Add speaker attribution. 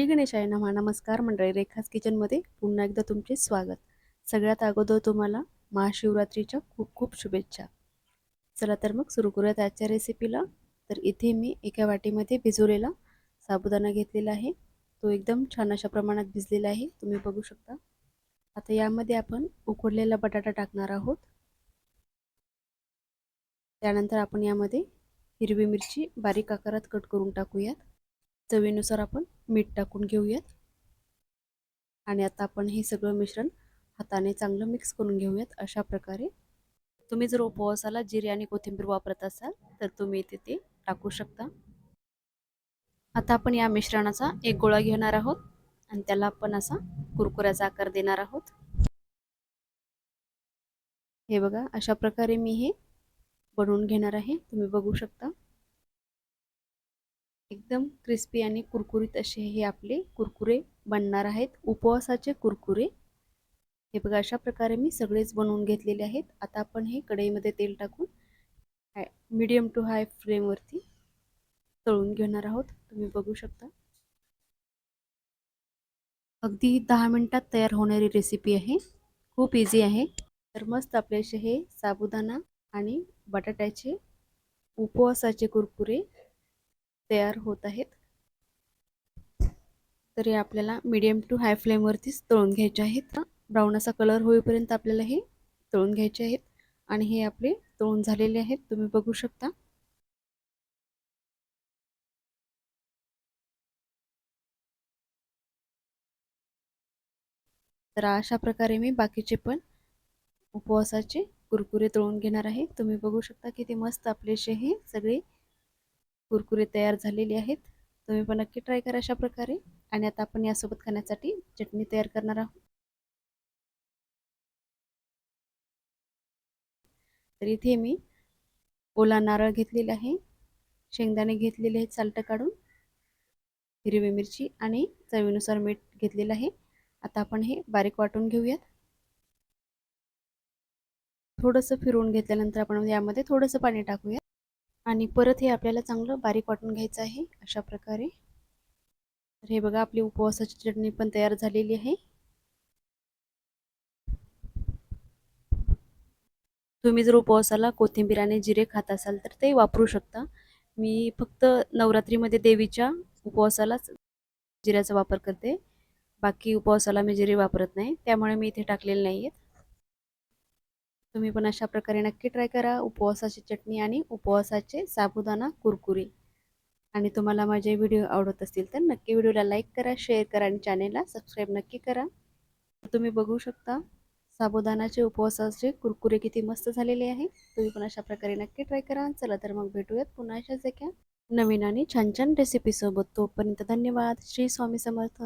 Speaker 1: गणेशाय नमः. नमस्कार मंडळी, रेखाज किचनमध्ये पुन्हा एकदा तुमचे स्वागत. सगळ्यात अगोदर तुम्हाला महाशिवरात्रीच्या खूप खूप शुभेच्छा. चला तर मग सुरू करूयात आजच्या रेसिपीला. तर इथे मी एका वाटीमध्ये भिजवलेला साबुदाणा घेतलेला आहे. तो एकदम छान अशा प्रमाणात भिजलेला आहे, तुम्ही बघू शकता. आता यामध्ये आपण उकडलेला बटाटा टाकणार आहोत. त्यानंतर आपण यामध्ये हिरवी मिरची बारीक आकारात कट करून टाकूयात. चवीनुसार आपण मीठ टाकून घेऊयात. आणि आता आपण हे सगळं मिश्रण हाताने चांगलं मिक्स करून घेऊयात. अशा प्रकारे तुम्ही जर उपवासाला जिरे आणि कोथिंबीर वापरत असाल तर तुम्ही इथे ते टाकू शकता. आता आपण या मिश्रणाचा एक गोळा घेणार आहोत आणि त्याला आपण असा कुरकुऱ्याचा आकार देणार आहोत. हे बघा, अशा प्रकारे मी हे बनवून घेणार आहे. तुम्ही बघू शकता. एकदम क्रिस्पी आणि कुरकुरीत असे हे आपले कुरकुरे बनणार आहेत, उपवासाचे कुरकुरे. हे बघा, अशा प्रकारे मी सगळेच बनवून घेतलेले आहेत. आता आपण हे कढईमध्ये तेल टाकून मीडियम टू हाय फ्लेमवरती तळून घेणार आहोत. तुम्ही बघू शकता. अगदी 10 मिनिटात तयार होणारी रेसिपी आहे, खूप इझी आहे. तर मस्त आपले असे हे साबुदाणा आणि बटाट्याचे उपवासाचे कुरकुरे तयार होत आहेत. तर हे आपल्याला मीडियम टू हाय फ्लेमवरतीच तळून घ्यायचे आहेत. ब्राऊन असा कलर होईपर्यंत आपल्याला हे तळून घ्यायचे आहेत. आणि हे आपले तळून झालेले आहेत, तुम्ही बघू शकता. तर अशा प्रकारे मी बाकीचे पण उपवासाचे कुरकुरे तळून घेणार आहे. तुम्ही बघू शकता किती मस्त आपलेसे हे सगळे कुरकुरे तयार झालेले आहेत. तुम्ही पण नक्की ट्राय करा अशा प्रकारे. आणि आता आपण यासोबत खाण्यासाठी चटणी तयार करणार आहोत. तर इथे मी ओला नारळ घेतलेला आहे, शेंगदाणे घेतलेले आहेत सालटं काढून, हिरवी मिरची आणि चवीनुसार मीठ घेतलेलं आहे. आता आपण हे बारीक वाटून घेऊयात. थोडंसं फिरवून घेतल्यानंतर आपण यामध्ये थोडंसं पाणी टाकूया आणि परत हे आपल्याला चांगलं बारीक वाटून घ्यायचं आहे अशा प्रकारे. तर हे बघा, आपली उपवासाची चटणी पण तयार झालेली आहे. तुम्ही जर उपवासाला कोथिंबीर आणि जिरे खात असाल तर ते वापरू शकता. मी फक्त नवरात्रीमध्ये देवीच्या उपवासालाच जिऱ्याचा वापर करते. बाकी उपवासाला मी जिरे वापरत नाही, त्यामुळे मी इथे टाकलेले नाही आहेत. तुम्ही पण अशा प्रकारे नक्की ट्राय करा उपवासाची चटणी आणि उपवासाचे साबुदाणा कुरकुरे. आणि तुम्हाला माझे व्हिडिओ आवडत असतील तर नक्की व्हिडिओला लाईक करा, शेअर करा आणि चॅनेलला सबस्क्राईब नक्की करा. तुम्ही बघू शकता साबुदाणाचे उपवासाचे कुरकुरे किती मस्त झालेले आहे. तुम्ही पण अशा प्रकारे नक्की ट्राय करा. चला तर मग भेटूयात पुन्हा अशाच एका नवीन आणि छान छान रेसिपी सोबत. तोपर्यंत धन्यवाद. श्री स्वामी समर्थ.